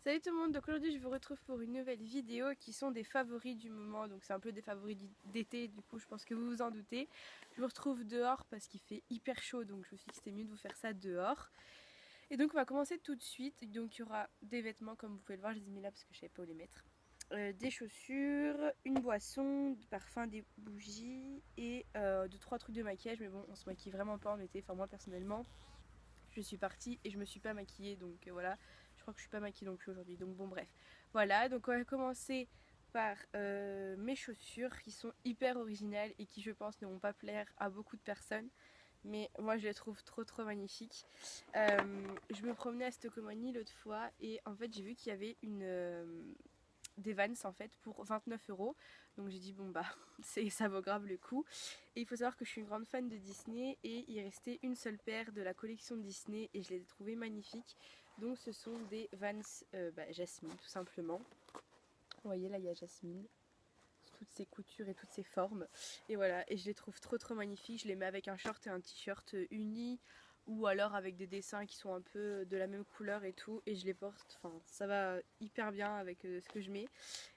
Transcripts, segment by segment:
Salut tout le monde, donc aujourd'hui je vous retrouve pour une nouvelle vidéo qui sont des favoris du moment, donc c'est un peu des favoris d'été, du coup je pense que vous vous en doutez. Je vous retrouve dehors parce qu'il fait hyper chaud, donc je me suis dit que c'était mieux de vous faire ça dehors. Et donc on va commencer tout de suite, donc il y aura des vêtements comme vous pouvez le voir, je les ai mis là parce que je savais pas où les mettre. Des chaussures, une boisson, du parfum, des bougies et 2-3 trucs de maquillage, mais bon on se maquille vraiment pas en été, enfin moi personnellement je suis partie et je me suis pas maquillée, donc voilà, je crois que je suis pas maquillée non plus aujourd'hui, donc bon bref. Voilà, donc on va commencer par mes chaussures qui sont hyper originales et qui je pense ne vont pas plaire à beaucoup de personnes. Mais moi je les trouve trop magnifiques. Je me promenais à Stocomanie l'autre fois et en fait j'ai vu qu'il y avait des Vans en fait pour 29 €. Donc j'ai dit bon bah ça vaut grave le coup. Et il faut savoir que je suis une grande fan de Disney et il restait une seule paire de la collection Disney et je les ai trouvées magnifiques. Donc ce sont des Vans Jasmine tout simplement. Vous voyez là il y a Jasmine, toutes ses coutures et toutes ses formes. Et voilà, et je les trouve trop magnifiques. Je les mets avec un short et un t-shirt unis ou alors avec des dessins qui sont un peu de la même couleur et tout, et je les porte, enfin ça va hyper bien avec ce que je mets.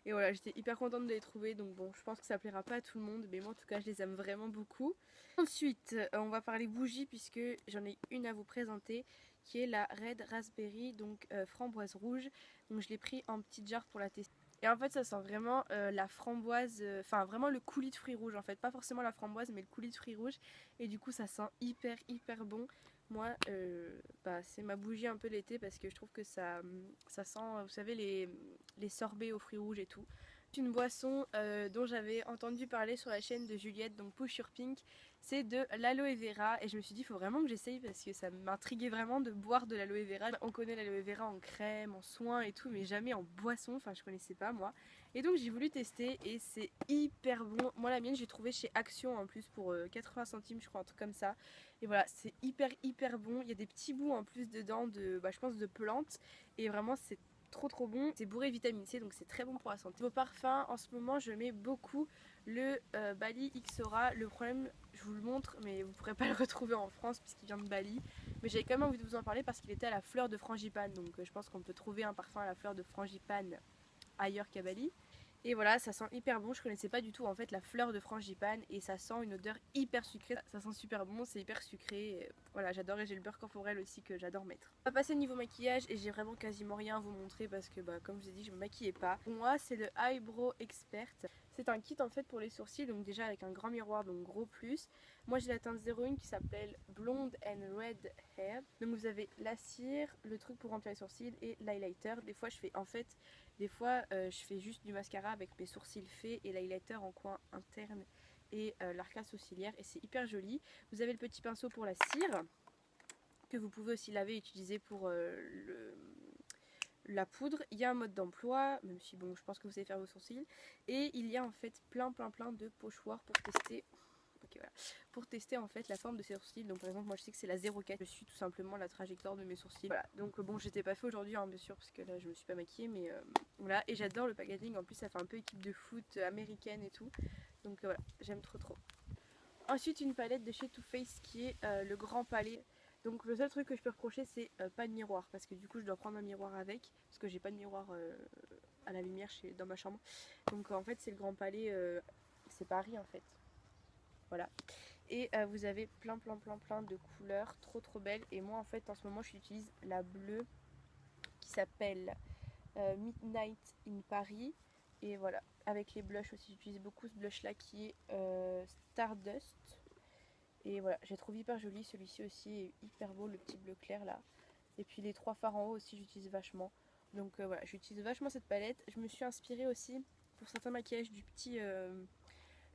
Et voilà, j'étais hyper contente de les trouver, donc bon, je pense que ça plaira pas à tout le monde, mais moi en tout cas je les aime vraiment beaucoup. Ensuite, on va parler bougies puisque j'en ai une à vous présenter qui est la Red Raspberry, donc framboise rouge. Donc je l'ai pris en petite jarre pour la tester. Et en fait ça sent vraiment la framboise, enfin vraiment le coulis de fruits rouges en fait, pas forcément la framboise mais le coulis de fruits rouges. Et du coup ça sent hyper bon. Moi c'est ma bougie un peu l'été parce que je trouve que ça sent, vous savez les sorbets aux fruits rouges et tout. Une boisson dont j'avais entendu parler sur la chaîne de Juliette, donc Push Your Pink, c'est de l'aloe vera et je me suis dit il faut vraiment que j'essaye parce que ça m'intriguait vraiment de boire de l'aloe vera. On connaît l'aloe vera en crème, en soin et tout, mais jamais en boisson, enfin je connaissais pas moi. Et donc j'ai voulu tester et c'est hyper bon. Moi la mienne j'ai trouvé chez Action en plus pour 80 centimes je crois, un truc comme ça. Et voilà, c'est hyper bon. Il y a des petits bouts en plus dedans de, je pense de plantes et vraiment c'est trop bon. C'est bourré de vitamine C donc c'est très bon pour la santé. Vos parfums, en ce moment je mets beaucoup le Bali Xora. Le problème, je vous le montre mais vous ne pourrez pas le retrouver en France puisqu'il vient de Bali. Mais j'avais quand même envie de vous en parler parce qu'il était à la fleur de frangipane. Donc je pense qu'on peut trouver un parfum à la fleur de frangipane ailleurs qu'à Bali. Et voilà, ça sent hyper bon. Je connaissais pas du tout en fait la fleur de frangipane et ça sent une odeur hyper sucrée. Ça sent super bon, c'est hyper sucré. Et voilà, j'adore et j'ai le beurre corporel aussi que j'adore mettre. On va passer niveau maquillage et j'ai vraiment quasiment rien à vous montrer parce que comme je vous ai dit, je me maquillais pas. Pour moi, c'est le Eyebrow Expert. C'est un kit en fait pour les sourcils, donc déjà avec un grand miroir, donc gros plus. Moi j'ai la teinte 01 qui s'appelle Blonde and Red Hair. Donc vous avez la cire, le truc pour remplir les sourcils et l'highlighter. Des fois je fais je fais juste du mascara avec mes sourcils faits et l'highlighter en coin interne et l'arcade sourcilière et c'est hyper joli. Vous avez le petit pinceau pour la cire que vous pouvez aussi laver et utiliser pour la poudre. Il y a un mode d'emploi, même si bon je pense que vous savez faire vos sourcils. Et il y a en fait plein de pochoirs pour tester. Okay, voilà. Pour tester en fait la forme de ses sourcils. Donc par exemple moi je sais que c'est la 04. Je suis tout simplement la trajectoire de mes sourcils. Voilà. Donc bon j'étais pas fait aujourd'hui hein, bien sûr parce que là je me suis pas maquillée mais voilà. Et j'adore le packaging. En plus ça fait un peu équipe de foot américaine et tout. Donc voilà j'aime trop. Ensuite une palette de chez Too Faced qui est le grand palais. Donc le seul truc que je peux reprocher c'est pas de miroir parce que du coup je dois prendre un miroir avec parce que j'ai pas de miroir à la lumière dans ma chambre. Donc en fait c'est le grand palais, c'est Paris en fait. Voilà. Et vous avez plein de couleurs trop belles. Et moi en fait en ce moment j'utilise la bleue qui s'appelle Midnight in Paris. Et voilà, avec les blushs aussi, j'utilise beaucoup ce blush là qui est Stardust. Et voilà, j'ai trouvé hyper joli, celui-ci aussi est hyper beau, le petit bleu clair là. Et puis les trois fards en haut aussi j'utilise vachement. Donc voilà, j'utilise vachement cette palette. Je me suis inspirée aussi pour certains maquillages du petit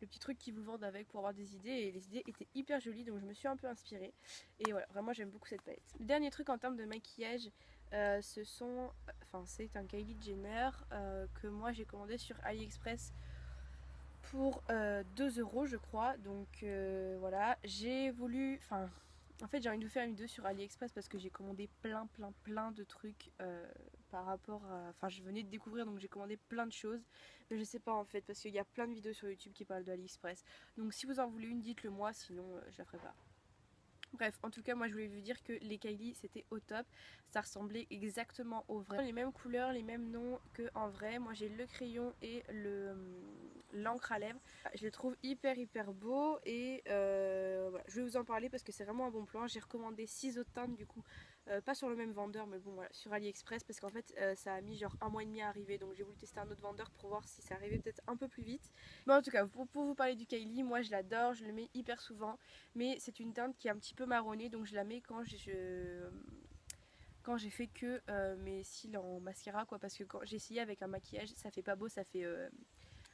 le petit truc qu'ils vous vendent avec pour avoir des idées et les idées étaient hyper jolies donc je me suis un peu inspirée et voilà vraiment j'aime beaucoup cette palette. Le dernier truc en termes de maquillage c'est un Kylie Jenner que moi j'ai commandé sur AliExpress pour 2 € je crois donc voilà j'ai voulu en fait j'ai envie de vous faire une vidéo sur AliExpress parce que j'ai commandé plein de trucs par rapport à... Enfin je venais de découvrir donc j'ai commandé plein de choses. Mais je sais pas en fait parce qu'il y a plein de vidéos sur YouTube qui parlent de AliExpress. Donc si vous en voulez une dites-le moi sinon je la ferai pas. Bref, en tout cas, moi je voulais vous dire que les Kylie c'était au top. Ça ressemblait exactement au vrai. Les mêmes couleurs, les mêmes noms qu'en vrai. Moi j'ai le crayon et l'encre à lèvres. Je les trouve hyper beaux et voilà, je vais vous en parler parce que c'est vraiment un bon plan. J'ai recommandé 6 autres teintes du coup. Pas sur le même vendeur, mais bon voilà, sur AliExpress parce qu'en fait ça a mis genre 1 mois et demi à arriver, donc j'ai voulu tester un autre vendeur pour voir si ça arrivait peut-être un peu plus vite. Mais en tout cas, pour vous parler du Kylie, moi je l'adore, je le mets hyper souvent, mais c'est une teinte qui est un petit peu marronnée, donc je la mets quand j'ai fait que mes cils en mascara quoi, parce que quand j'ai essayé avec un maquillage ça fait pas beau, ça fait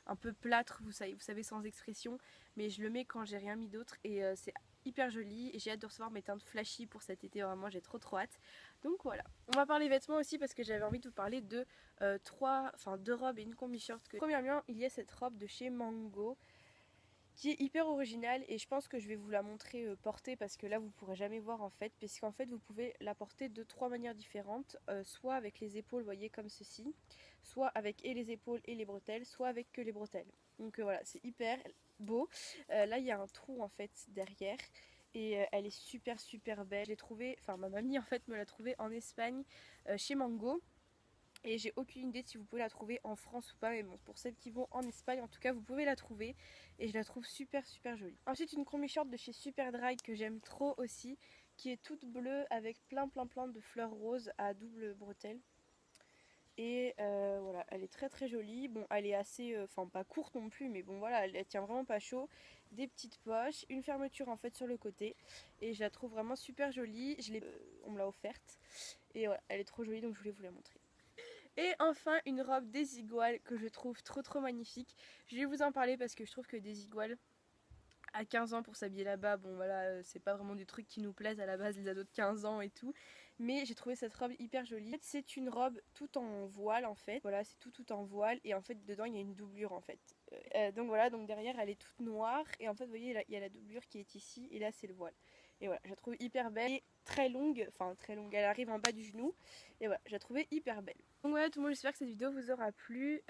un peu plâtre, vous savez sans expression, mais je le mets quand j'ai rien mis d'autre et c'est hyper joli et j'ai hâte de recevoir mes teintes flashy pour cet été, vraiment j'ai trop hâte. Donc voilà, on va parler vêtements aussi parce que j'avais envie de vous parler de deux robes et une combi short. Premièrement, il y a cette robe de chez Mango qui est hyper originale et je pense que je vais vous la montrer portée parce que là vous pourrez jamais voir en fait, puisqu'en fait vous pouvez la porter de 3 manières différentes, soit avec les épaules, vous voyez comme ceci, soit avec et les épaules et les bretelles, soit avec que les bretelles. Donc voilà, c'est hyper beau. Là il y a un trou en fait derrière et elle est super belle. J'ai trouvé, enfin ma mamie en fait me l'a trouvée en Espagne chez Mango. Et j'ai aucune idée si vous pouvez la trouver en France ou pas, mais bon, pour celles qui vont en Espagne, en tout cas, vous pouvez la trouver. Et je la trouve super jolie. Ensuite, une combi short de chez Superdry que j'aime trop aussi, qui est toute bleue avec plein de fleurs roses à double bretelle. Et voilà, elle est très jolie. Bon, elle est assez, enfin pas courte non plus, mais bon voilà, elle tient vraiment pas chaud. Des petites poches, une fermeture en fait sur le côté. Et je la trouve vraiment super jolie. On me l'a offerte. Et voilà, elle est trop jolie, donc je voulais vous la montrer. Et enfin une robe Desigual que je trouve trop magnifique. Je vais vous en parler parce que je trouve que Desigual à 15 ans pour s'habiller là-bas, bon voilà, c'est pas vraiment des trucs qui nous plaisent à la base, les ados de 15 ans et tout. Mais j'ai trouvé cette robe hyper jolie. En fait, c'est une robe tout en voile en fait. Voilà, c'est tout en voile et en fait dedans il y a une doublure en fait. Donc voilà, donc derrière elle est toute noire et en fait vous voyez il y a la doublure qui est ici et là c'est le voile. Et voilà, je la trouve hyper belle et très longue, elle arrive en bas du genou. Et voilà, je la trouvais hyper belle. Donc voilà tout le monde, j'espère que cette vidéo vous aura plu.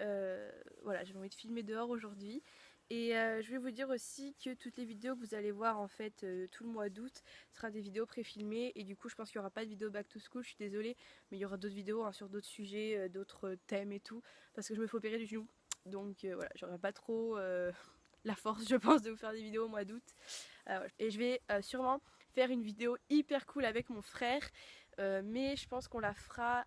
Voilà, j'ai envie de filmer dehors aujourd'hui. Et je vais vous dire aussi que toutes les vidéos que vous allez voir en fait tout le mois d'août sera des vidéos préfilmées et du coup je pense qu'il n'y aura pas de vidéo back to school, je suis désolée, mais il y aura d'autres vidéos hein, sur d'autres sujets, d'autres thèmes et tout, parce que je me fais opérer du genou. Donc voilà, j'aurai pas trop la force je pense de vous faire des vidéos au mois d'août. Voilà. Et je vais sûrement faire une vidéo hyper cool avec mon frère, mais je pense qu'on la fera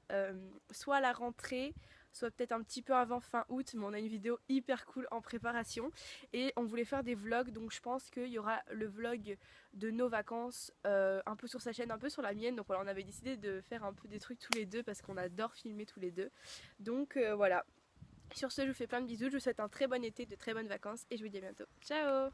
soit à la rentrée, soit peut-être un petit peu avant fin août, mais on a une vidéo hyper cool en préparation et on voulait faire des vlogs, donc je pense qu'il y aura le vlog de nos vacances un peu sur sa chaîne, un peu sur la mienne. Donc voilà, on avait décidé de faire un peu des trucs tous les deux parce qu'on adore filmer tous les deux. Donc voilà, sur ce je vous fais plein de bisous, je vous souhaite un très bon été, de très bonnes vacances et je vous dis à bientôt. Ciao!